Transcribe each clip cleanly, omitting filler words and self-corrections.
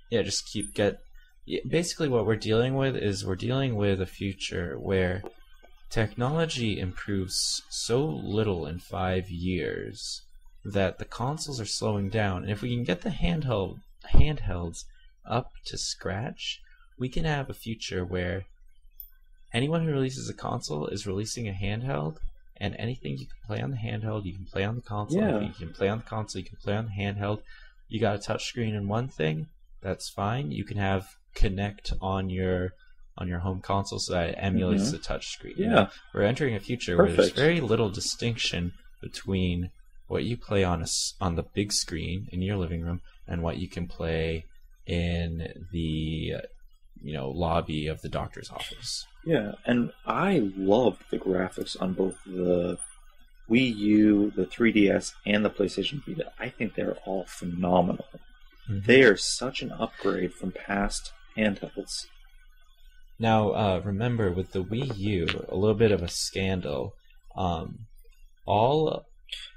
yeah, just basically what we're dealing with is we're dealing with a future where technology improves so little in 5 years that the consoles are slowing down. And if we can get the handhelds up to scratch, we can have a future where anyone who releases a console is releasing a handheld, and anything you can play on the handheld, you can play on the console. Yeah. If you can play on the console, you can play on the handheld. You got a touchscreen in one thing, that's fine. You can have Connect on your home console so that it emulates the touchscreen. Yeah. We're entering a future Perfect. where there's very little distinction between what you play on the big screen in your living room and what you can play in the lobby of the doctor's office. Yeah, and I loved the graphics on both the Wii U, the 3DS, and the PlayStation Vita. I think they're all phenomenal. Mm-hmm. They are such an upgrade from past handhelds. Now, remember, with the Wii U, a little bit of a scandal. By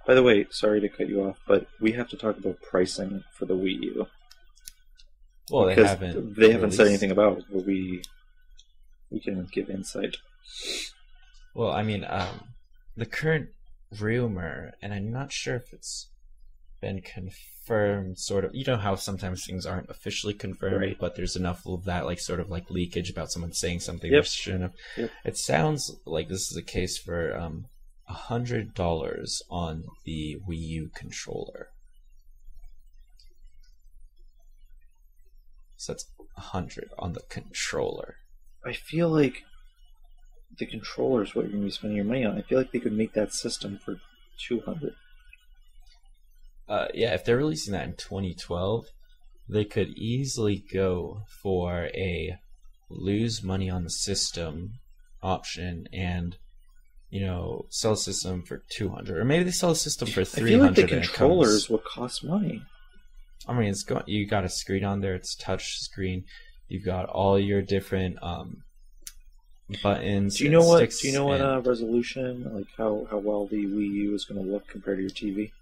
the way, sorry to cut you off, but we have to talk about pricing for the Wii U. Well, they haven't said anything about it, but we can give insight. Well, I mean, the current rumor, and I'm not sure if it's been confirmed, sort of. You know how sometimes things aren't officially confirmed, right, but there's enough of that, leakage about someone saying something yep, they shouldn't have. Yep. It sounds like this is a case for $100 on the Wii U controller. So that's 100 on the controller. I feel like the controller is what you're going to be spending your money on. I feel like they could make that system for $200. Yeah, if they're releasing that in 2012, they could easily go for a lose money on the system option and, sell a system for $200, or maybe they sell a system for $300. I feel like the controllers will cost money. I mean, you got a screen on there. It's touch screen. You've got all your different buttons. Do you know what resolution, like how well the Wii U is going to look compared to your TV?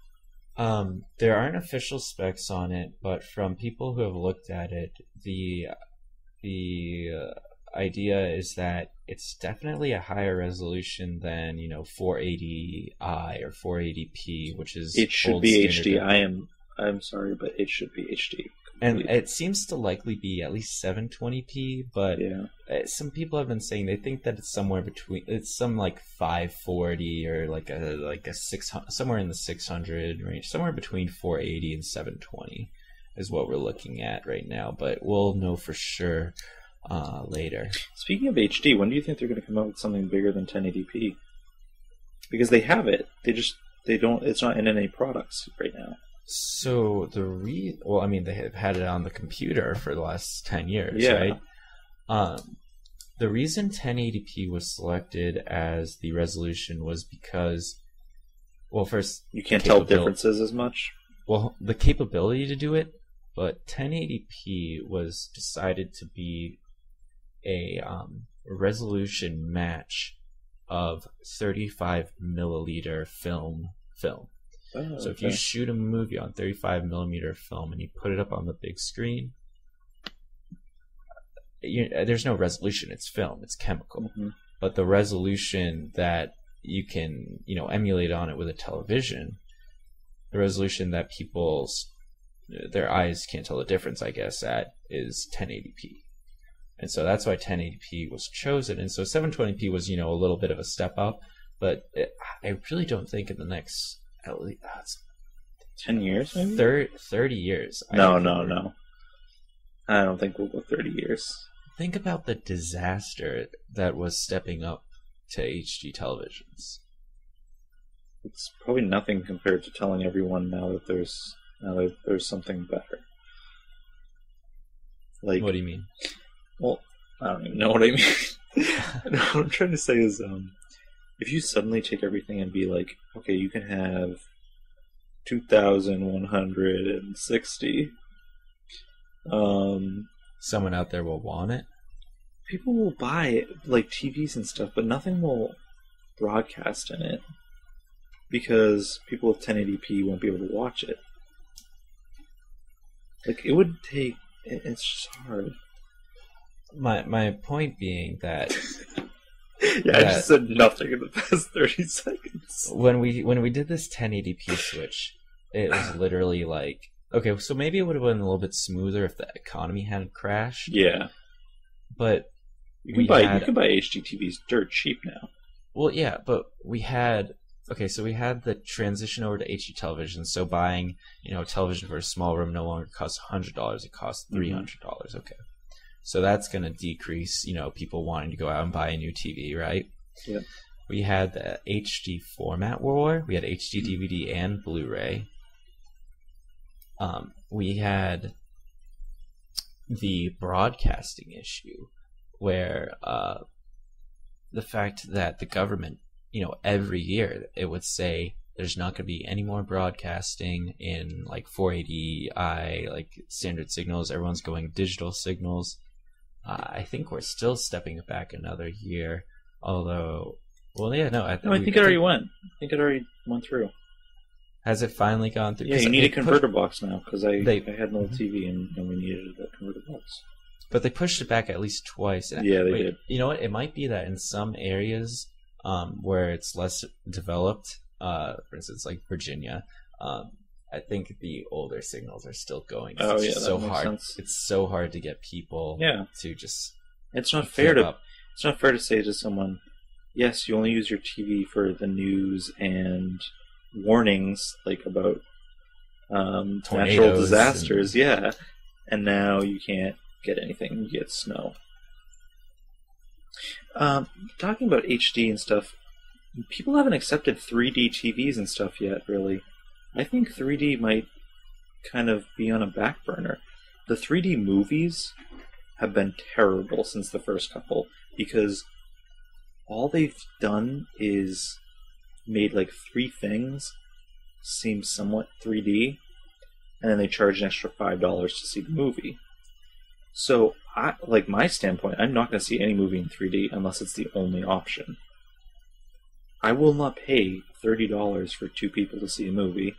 There aren't official specs on it, but from people who have looked at it, the idea is that it's definitely a higher resolution than 480i or 480p, which is it should be HD. I'm sorry, but it should be HD. And it seems to likely be at least 720p, but some people have been saying they think that it's somewhere between, it's some like 540 or like a 600, somewhere in the 600 range, somewhere between 480 and 720 is what we're looking at right now, but we'll know for sure later. Speaking of HD, when do you think they're going to come out with something bigger than 1080p? Because they have it, they don't. It's not in any products right now. So they have had it on the computer for the last 10 years, right? The reason 1080p was selected as the resolution was because, well, first, you can't tell differences as much. Well, the capability to do it, but 1080p was decided to be a resolution match of 35 milliliter film. Oh, so if you shoot a movie on 35 millimeter film and you put it up on the big screen, there's no resolution. It's film. It's chemical. Mm-hmm. But the resolution that you can, emulate on it with a television, the resolution that their eyes can't tell the difference, I guess, at is 1080p. And so that's why 1080p was chosen. And so 720p was, a little bit of a step up. But I really don't think in the next, at least 10 years, maybe? 30 years. No. I don't think we'll go 30 years. Think about the disaster that was stepping up to HD televisions. It's probably nothing compared to telling everyone now that there's something better. Like, what do you mean? Well, I don't even know what I mean. What I'm trying to say is, if you suddenly take everything and be like, okay, you can have 2,160. Someone out there will want it. People will buy like TVs and stuff, but nothing will broadcast in it because people with 1080p won't be able to watch it. Like it would take It's just hard. My point being that I just said nothing in the past 30 seconds. when we did this 1080p switch, it was literally like, okay, so maybe it would have been a little bit smoother if the economy hadn't crashed. Yeah, but you can buy HD TVs dirt cheap now. Well, yeah, but we had the transition over to HD television. So buying, a television for a small room no longer costs $100; it costs $300. Okay, so that's going to decrease, people wanting to go out and buy a new TV, right? Yeah. We had the HD format war. We had HD DVD and Blu-ray. We had the broadcasting issue, where the fact that the government, every year it would say there's not going to be any more broadcasting in like 480i, like standard signals. Everyone's going digital signals. I think we're still stepping it back another year. Although, well, yeah, no. I think it already went. I think it already went through. Has it finally gone through? Yeah, you need a converter box now, because I had an old TV and we needed a converter box. But they pushed it back at least twice. Yeah, they did. You know what? It might be that in some areas where it's less developed, for instance, like Virginia, I think the older signals are still going. Oh, yeah, that so makes hard. sense. It's so hard to get people to just. It's not fair to say to someone, yes, you only use your TV for the news and warnings, like about natural disasters, and now you can't get anything. You get snow. Talking about HD and stuff, people haven't accepted 3D TVs and stuff yet, really. I think 3D might kind of be on a back burner. The 3D movies have been terrible since the first couple, because all they've done is made like 3 things seem somewhat 3D, and then they charge an extra $5 to see the movie. So, my standpoint, I'm not going to see any movie in 3D unless it's the only option. I will not pay $30 for 2 people to see a movie.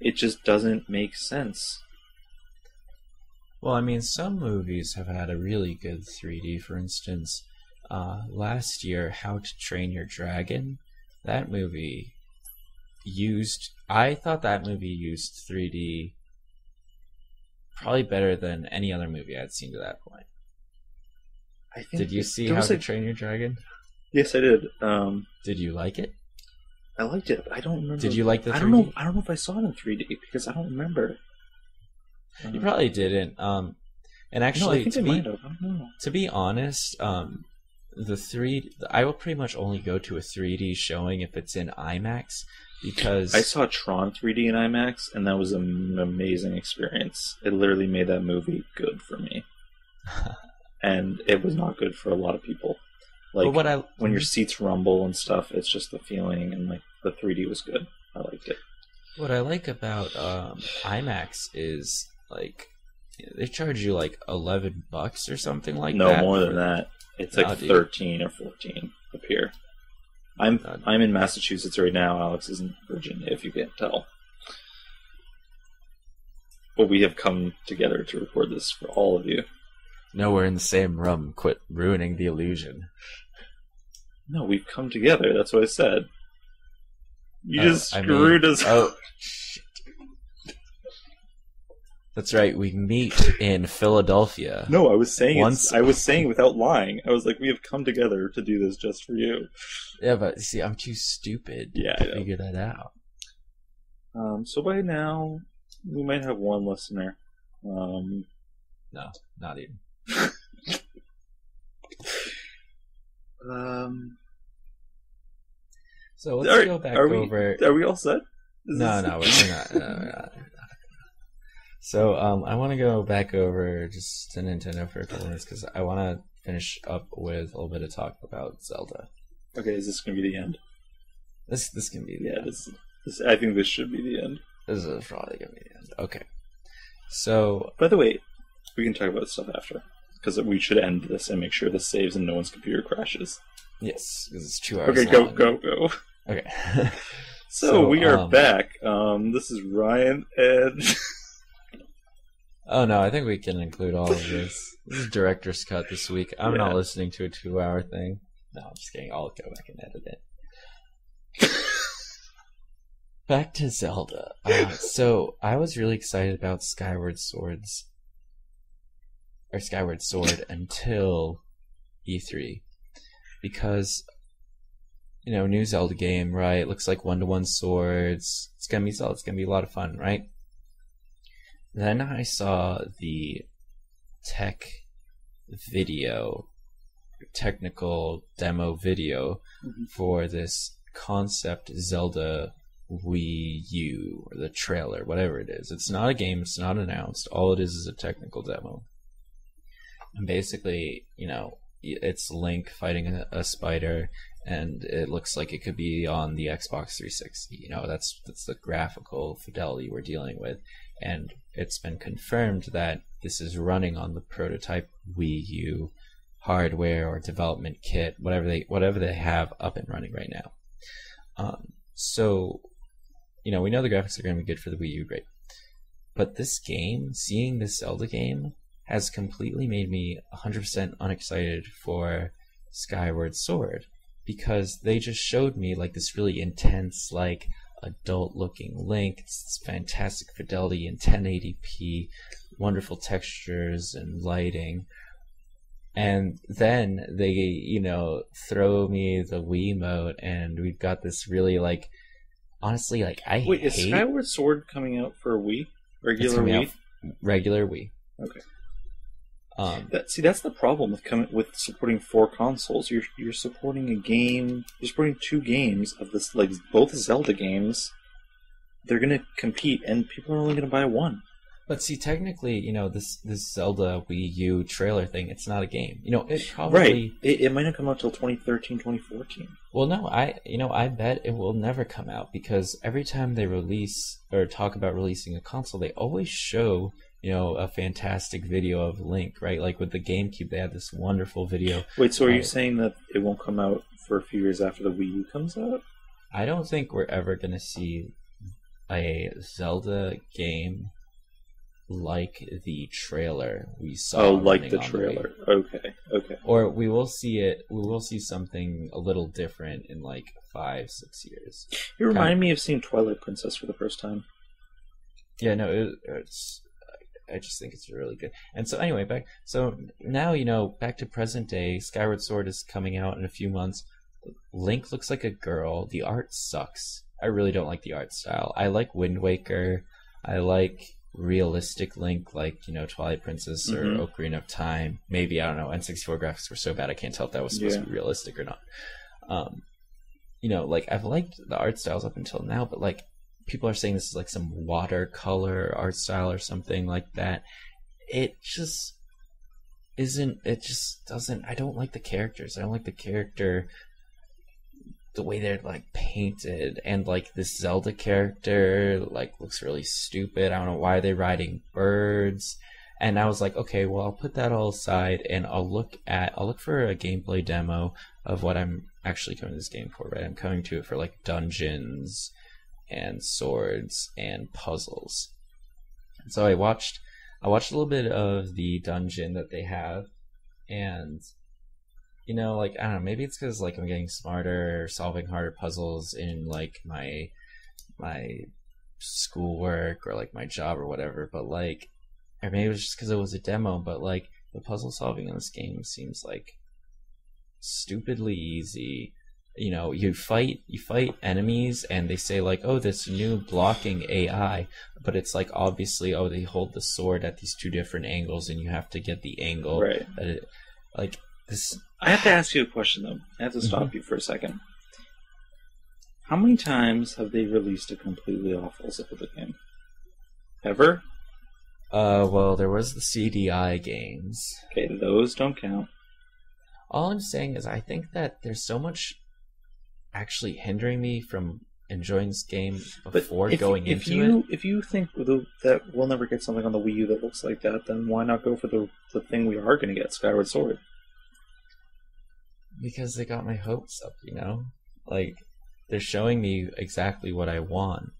It just doesn't make sense. Well, I mean, some movies have had a really good 3D. For instance, last year, How to Train Your Dragon, that movie I thought that movie used 3D probably better than any other movie I'd seen to that point. Did you see How to Train Your Dragon? Yes, I did. Did you like it? I liked it, but I don't remember. Did you like the 3D? I don't know if I saw it in 3D, because I don't remember. You probably didn't. And actually, I might have. I don't know. To be honest, I will pretty much only go to a 3D showing if it's in IMAX, because I saw Tron 3D in IMAX, and that was an amazing experience. It literally made that movie good for me, and it was not good for a lot of people. When your seats rumble and stuff, it's just the feeling, and the 3D was good. I liked it. What I like about IMAX is they charge you $11 or something like that. No, more than that. It's 13 or 14 up here. I'm in Massachusetts right now. Alex is in Virginia, if you can't tell. But we have come together to record this for all of you. No, we're in the same room. Quit ruining the illusion. No, we've come together. That's what I said. You just screwed us. Oh, shit. That's right. We meet in Philadelphia. No, I was saying without lying. I was like, we have come together to do this just for you. Yeah, but see, I'm too stupid to figure that out. So by now, we might have one listener. No, not even. So let's go back over. Are we all set? No, we're not. We're not. So I want to go back over just to Nintendo for a couple minutes, because I want to finish up with a little bit of talk about Zelda. Okay, is this going to be the end? This can be the end. This, I think this should be the end. This is probably going to be the end. Okay. So, by the way, we can talk about stuff after, because we should end this and make sure this saves and no one's computer crashes. Yes, because it's 2 hours long. Okay, go. Okay. So we are back. This is Ryan and... Oh no, I think we can include all of this. This is director's cut this week. I'm not listening to a 2-hour thing. No, I'm just kidding. I'll go back and edit it. Back to Zelda. So I was really excited about Skyward Sword until E3, because new Zelda game, right? Looks like 1-to-1 swords. It's gonna be Zelda. It's gonna be a lot of fun, right? Then I saw the technical demo video for this concept Zelda Wii U, or the trailer, whatever it is. It's not a game, it's not announced. All it is a technical demo. And basically, it's Link fighting a spider, and it looks like it could be on the Xbox 360. That's the graphical fidelity we're dealing with. And it's been confirmed that this is running on the prototype Wii U hardware or development kit, whatever they have up and running right now. So, we know the graphics are going to be good for the Wii U, great. But this game, seeing this Zelda game, has completely made me 100% unexcited for Skyward Sword, because they just showed me this really intense, adult-looking Link. It's fantastic fidelity in 1080p, wonderful textures and lighting. And then they, throw me the Wiimote, and we've got this really, honestly, Wait, is Skyward Sword coming out for a Wii? Regular Wii? Regular Wii. Okay. That's the problem with supporting 4 consoles. You're supporting a game. You're supporting 2 games of this, both Zelda games. They're gonna compete, and people are only gonna buy one. But see, technically, this Zelda Wii U trailer thing, it's not a game. It probably... Right. It might not come out till 2013, 2014. Well, no, I bet it will never come out, because every time they release or talk about releasing a console, they always show, a fantastic video of Link, right? Like with the GameCube, they had this wonderful video. Wait, so are you saying that it won't come out for a few years after the Wii U comes out? I don't think we're ever going to see a Zelda game like the trailer we saw. Oh, like the trailer. Okay. Or we will see something a little different in 5-6 years. It reminded me of seeing Twilight Princess for the first time. Yeah, no, I just think it's really good. And so anyway, now, back to present day, Skyward Sword is coming out in a few months. Link looks like a girl. The art sucks. I really don't like the art style. I like Wind Waker. I like realistic Link, Twilight Princess or Ocarina of Time. Maybe, I don't know, N64 graphics were so bad I can't tell if that was supposed to be realistic or not. I've liked the art styles up until now, but people are saying this is some watercolor art style or something like that. It just isn't. It just doesn't. I don't like the characters. I don't like the way they're painted, and this Zelda character looks really stupid. I don't know why they're riding birds. And I was like, okay, well, I'll put that all aside, and I'll look for a gameplay demo of what I'm actually coming to this game for. Right, I'm coming to it for dungeons and swords and puzzles. So I watched a little bit of the dungeon that they have, and I don't know, maybe it's because I'm getting smarter, solving harder puzzles in my schoolwork or my job or whatever, but or maybe it was just because it was a demo, but the puzzle solving in this game seems stupidly easy. You fight enemies, and they say oh, this new blocking AI, but it's obviously, oh, they hold the sword at these 2 different angles, and you have to get the angle right. That it this. I have to ask you a question though. I have to stop you for a second. How many times have they released a completely awful Zelda game? Ever? Well, there was the CDI games. Okay, those don't count. All I'm saying is I think that there's so much actually hindering me from enjoying this game before going into it. If you think that we'll never get something on the Wii U that looks like that, then why not go for the thing we are going to get, Skyward Sword? Because they got my hopes up, They're showing me exactly what I want.